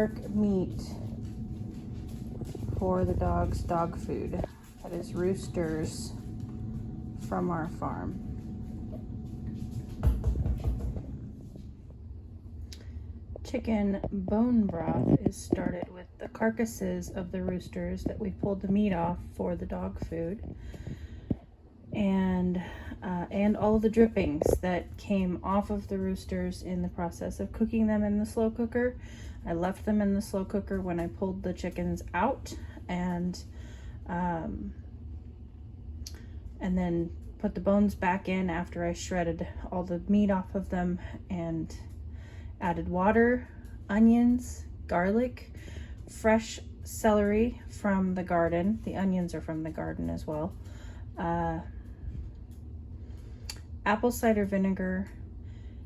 shark meat for the dog's dog food. That is roosters from our farm. Chicken bone broth is started with the carcasses of the roosters that we pulled the meat off for the dog food, and all the drippings that came off of the roosters in the process of cooking them in the slow cooker. I left them in the slow cooker when I pulled the chickens out, and then put the bones back in after I shredded all the meat off of them, and added water, onions, garlic, fresh celery from the garden. The onions are from the garden as well. Apple cider vinegar,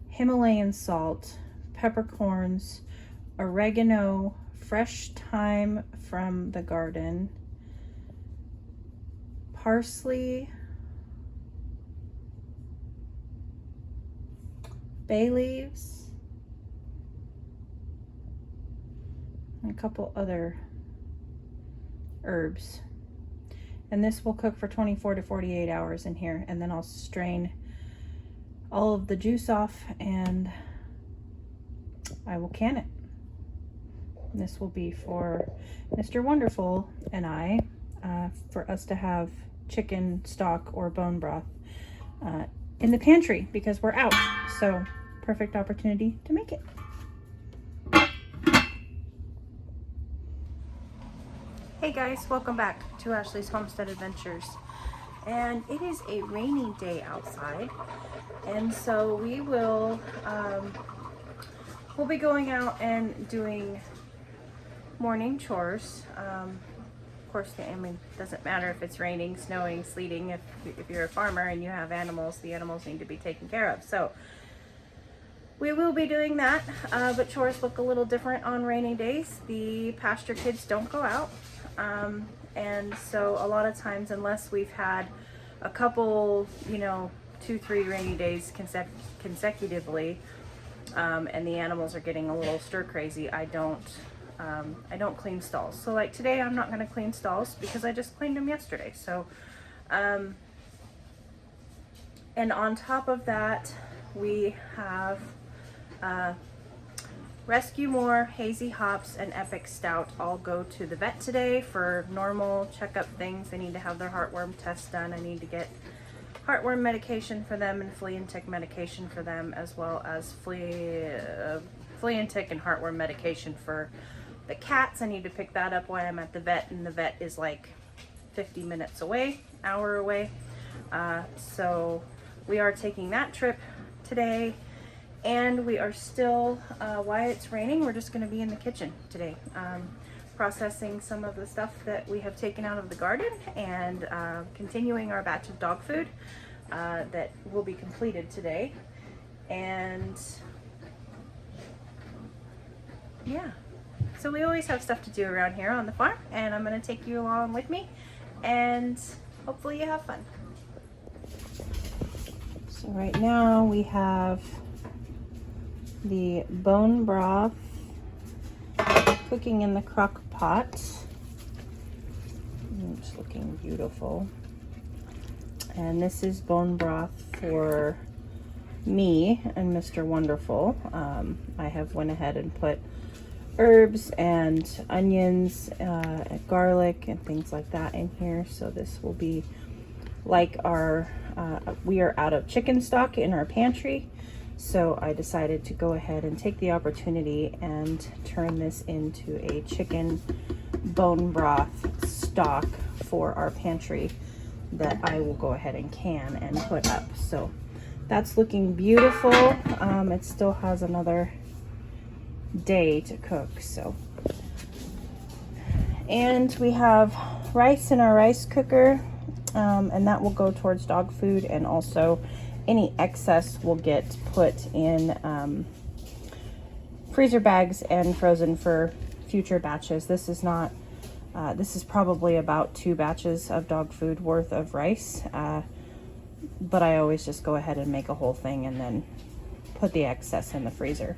Himalayan salt, peppercorns, oregano, fresh thyme from the garden, parsley, bay leaves, and a couple other herbs. And this will cook for 24 to 48 hours in here, and then I'll strain all of the juice off and I will can it. And this will be for Mr. Wonderful and I, for us to have chicken stock or bone broth in the pantry because we're out. So perfect opportunity to make it. Hey guys, welcome back to Ashley's Homestead Adventures. And it is a rainy day outside, and so we will we'll be going out and doing morning chores. Of course, I mean, it doesn't matter if it's raining, snowing, sleeting. If you're a farmer and you have animals, the animals need to be taken care of. So we will be doing that, but chores look a little different on rainy days. The pasture kids don't go out. And so a lot of times, unless we've had a couple, 2-3 rainy days consecutively, and the animals are getting a little stir crazy, I don't clean stalls. So like today, I'm not going to clean stalls because I just cleaned them yesterday. So, and on top of that, we have, Rescue More, Hazy Hops, and Epic Stout all go to the vet today for normal checkup things. They need to have their heartworm test done. I need to get heartworm medication for them and flea and tick medication for them, as well as flea and tick and heartworm medication for the cats. I need to pick that up while I'm at the vet, and the vet is like 50 minutes away, hour away. So we are taking that trip today. And we are still, while it's raining, we're just going to be in the kitchen today, processing some of the stuff that we have taken out of the garden, and continuing our batch of dog food that will be completed today. And yeah, so we always have stuff to do around here on the farm, and I'm going to take you along with me, and hopefully you have fun. So right now we have the bone broth cooking in the crock pot. It's looking beautiful. And this is bone broth for me and Mr. Wonderful. I have went ahead and put herbs and onions, and garlic and things like that in here. So this will be like our, we are out of chicken stock in our pantry. So I decided to go ahead and take the opportunity and turn this into a chicken bone broth stock for our pantry that I will go ahead and can and put up. So that's looking beautiful. It still has another day to cook. So, and we have rice in our rice cooker, and that will go towards dog food, and also any excess will get put in freezer bags and frozen for future batches. This is not, this is probably about 2 batches of dog food worth of rice, but I always just go ahead and make a whole thing and then put the excess in the freezer.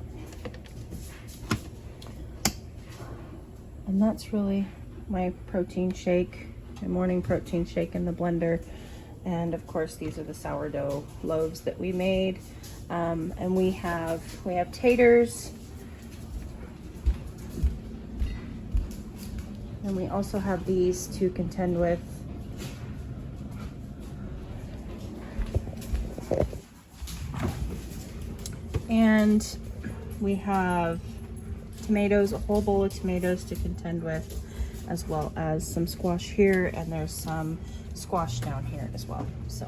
And that's really my protein shake, my morning protein shake in the blender. And of course, these are the sourdough loaves that we made. And we have taters. And we also have these to contend with. And we have tomatoes, a whole bowl of tomatoes to contend with, as well as some squash here, and there's some squash down here as well. So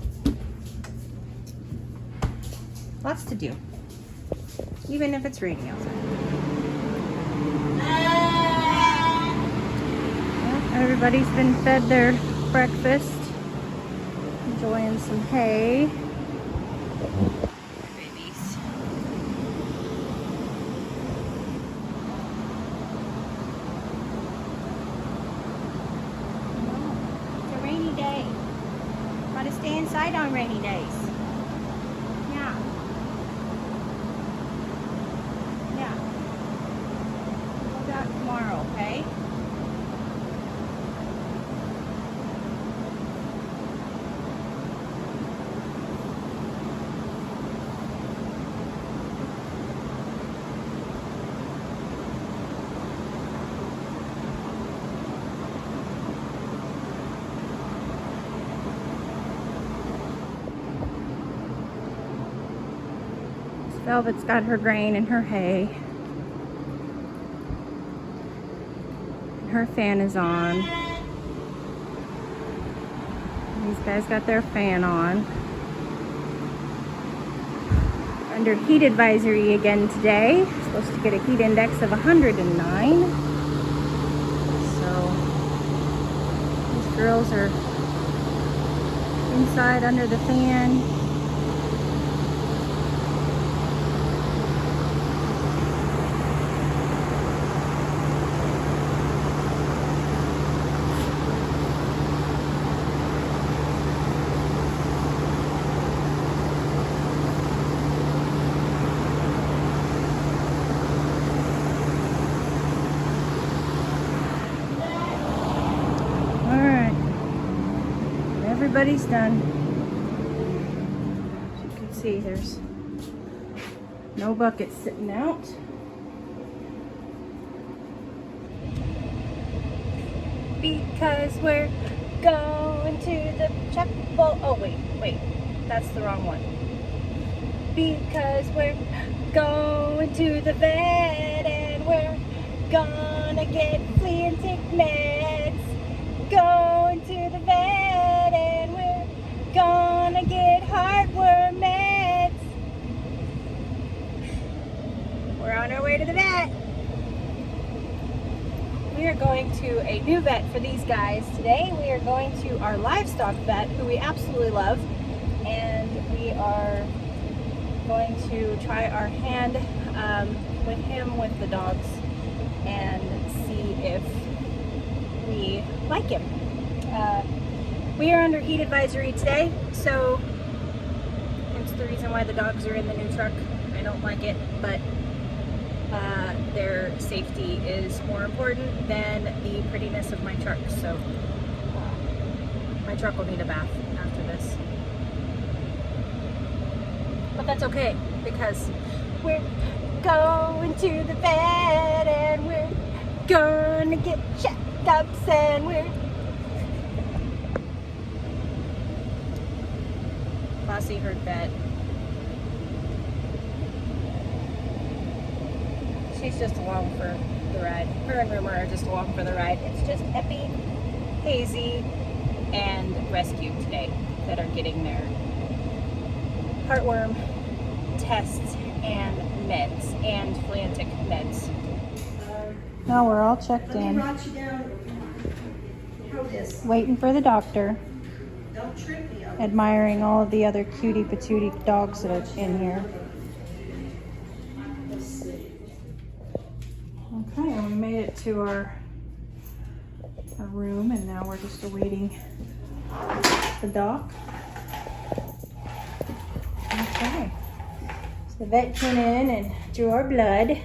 lots to do, even if it's raining outside. Well, everybody's been fed their breakfast, enjoying some hay. Babies. It's a rainy day. Gotta stay inside on rainy days. Yeah. Yeah. We'll go back tomorrow, okay? Velvet's got her grain and her hay. And her fan is on. These guys got their fan on. Under heat advisory again today. Supposed to get a heat index of 109. So these girls are inside under the fan. Everybody's done. As you can see, there's no buckets sitting out. Because we're going to the check bowl. Oh, wait, that's the wrong one. Because we're going to the vet and we're gonna get flea and tick meds. Going to the vet and we're gonna get heartworm meds. We're on our way to the vet. We are going to a new vet for these guys today. We are going to our livestock vet, who we absolutely love, and we are going to try our hand with him, with the dogs, and see if we like him. We are under heat advisory today, so it's the reason why the dogs are in the new truck. I don't like it, but their safety is more important than the prettiness of my truck. So my truck will need a bath after this. But that's okay, because we're going to the vet and we're gonna get checkups and we're Bossy herd vet. She's just along for the ride. Her and Rumor are just along for the ride. It's just Epi, Hazy, and Rescue today that are getting their heartworm tests and meds and flea and tick meds. Now we're all checked in. Waiting for the doctor. Don't trip me up. Admiring all of the other cutie patootie dogs that are in here. Okay, and we made it to our room, and now we're just awaiting the doc. Okay, so the vet came in and drew our blood,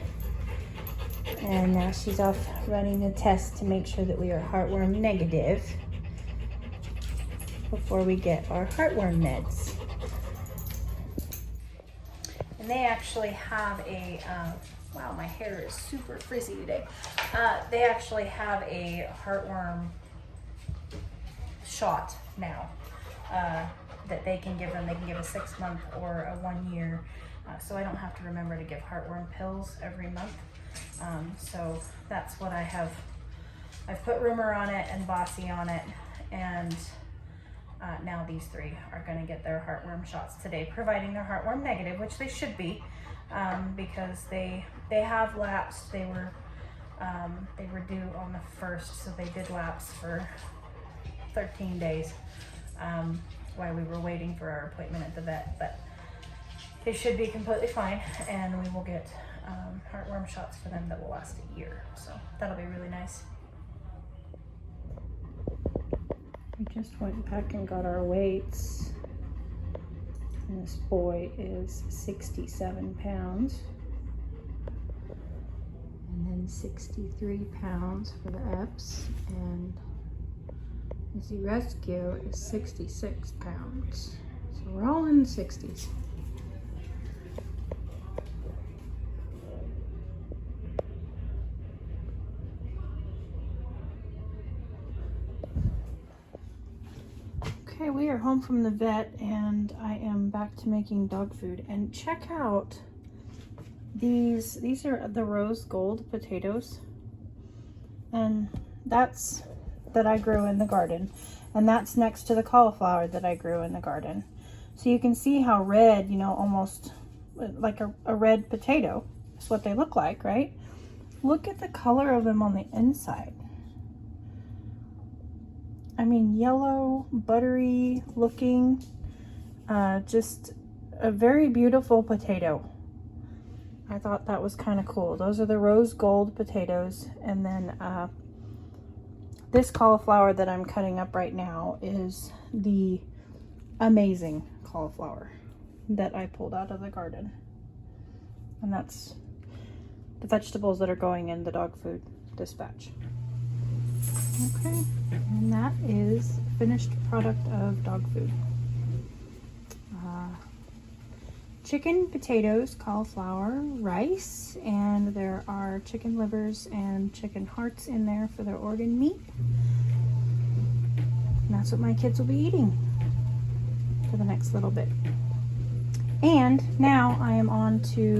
And now she's off running the test to make sure that we are heartworm negative before we get our heartworm meds. And they actually have a, wow, my hair is super frizzy today. They actually have a heartworm shot now that they can give them. They can give a 6-month or a 1 year. So I don't have to remember to give heartworm pills every month. So that's what I have. I've put Rumor on it and Bossy on it, and now these 3 are going to get their heartworm shots today, providing they're heartworm negative, which they should be, because they have lapsed. They were due on the 1st, so they did lapse for 13 days while we were waiting for our appointment at the vet, but they should be completely fine, and we will get heartworm shots for them that will last a year, so that'll be really nice. We just went back and got our weights, and this boy is 67 pounds, and then 63 pounds for the Eps, and the rescue is 66 pounds, so we're all in the 60s. Okay, we are home from the vet, and I am back to making dog food. And check out these are the rose gold potatoes, and that I grew in the garden, and that's next to the cauliflower that I grew in the garden. So you can see how red, you know, almost like a red potato is what they look like, right? Look at the color of them on the inside. I mean, yellow, buttery looking, just a very beautiful potato. I thought that was kind of cool. Those are the rose gold potatoes. And then this cauliflower that I'm cutting up right now is the amazing cauliflower that I pulled out of the garden. And that's the vegetables that are going in the dog food dispatch. Okay, and that is the finished product of dog food. Chicken, potatoes, cauliflower, rice, and there are chicken livers and chicken hearts in there for their organ meat. And that's what my kids will be eating for the next little bit. And now I am on to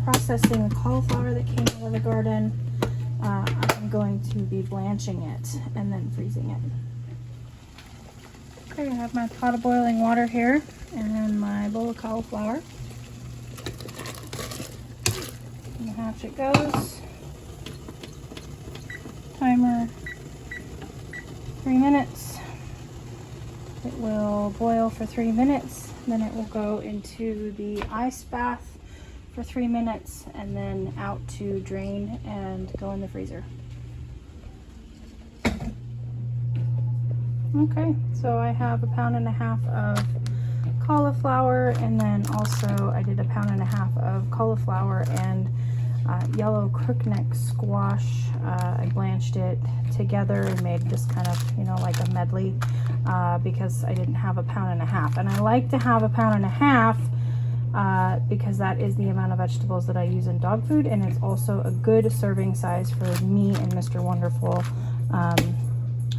processing the cauliflower that came out of the garden. I'm going to be blanching it and then freezing it. Okay, I have my pot of boiling water here and my bowl of cauliflower. And the hatchet goes. Timer 3 minutes. It will boil for 3 minutes, then it will go into the ice bath for 3 minutes, and then out to drain and go in the freezer. Okay, so I have 1.5 pounds of cauliflower, and then also I did 1.5 pounds of cauliflower and yellow crookneck squash. I blanched it together and made just kind of, you know, like a medley because I didn't have 1.5 pounds. And I like to have 1.5 pounds because that is the amount of vegetables that I use in dog food, and it's also a good serving size for me and Mr. Wonderful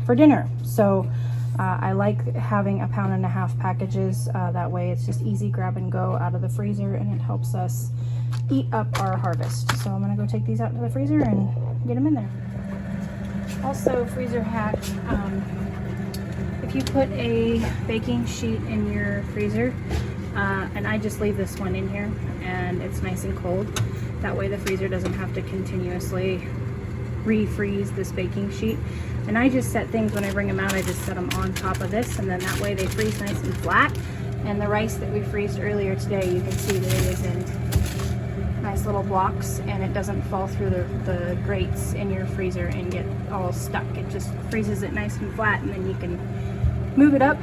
for dinner. So I like having 1.5 pounds packages. That way it's just easy grab and go out of the freezer, and it helps us eat up our harvest. So I'm gonna go take these out to the freezer and get them in there. Also, freezer hack, if you put a baking sheet in your freezer, and I just leave this one in here and it's nice and cold, that way the freezer doesn't have to continuously refreeze this baking sheet. And I just set things, when I bring them out, I just set them on top of this, and then that way they freeze nice and flat. And the rice that we freezed earlier today, you can see that it is in nice little blocks, and it doesn't fall through the grates in your freezer and get all stuck. It just freezes it nice and flat, and then you can move it up,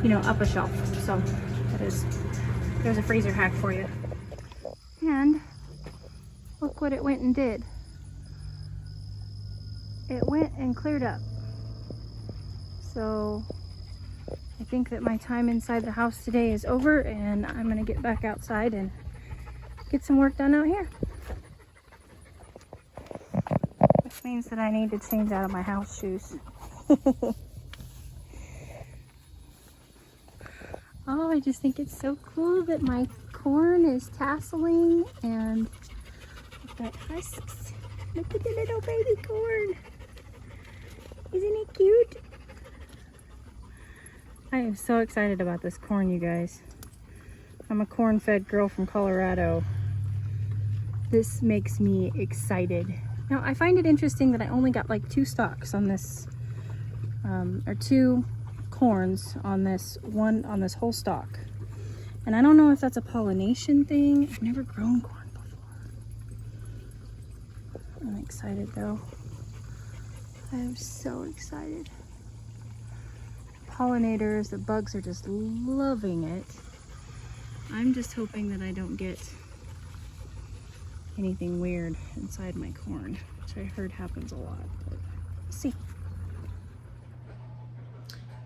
you know, up a shelf. So there's a freezer hack for you. And Look what it went and did. It went and cleared up. So I think that my time inside the house today is over, and I'm gonna get back outside and get some work done out here. Which means that I need to change out of my house shoes. Oh, I just think it's so cool that my corn is tasseling and I've got husks. Look at the little baby corn. Isn't it cute? I am so excited about this corn, you guys. I'm a corn-fed girl from Colorado. This makes me excited. Now, I find it interesting that I only got like 2 stalks on this, or 2 corns on this whole stalk. And I don't know if that's a pollination thing. I've never grown corn before. I'm excited though. I am so excited. Pollinators, the bugs are just loving it. I'm just hoping that I don't get anything weird inside my corn, which I heard happens a lot, but we'll see.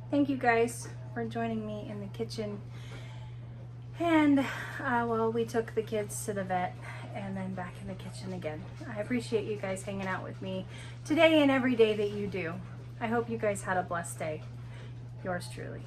Thank you guys for joining me in the kitchen. And well, we took the kids to the vet and then back in the kitchen again. I appreciate you guys hanging out with me today and every day that you do. I hope you guys had a blessed day. Yours truly.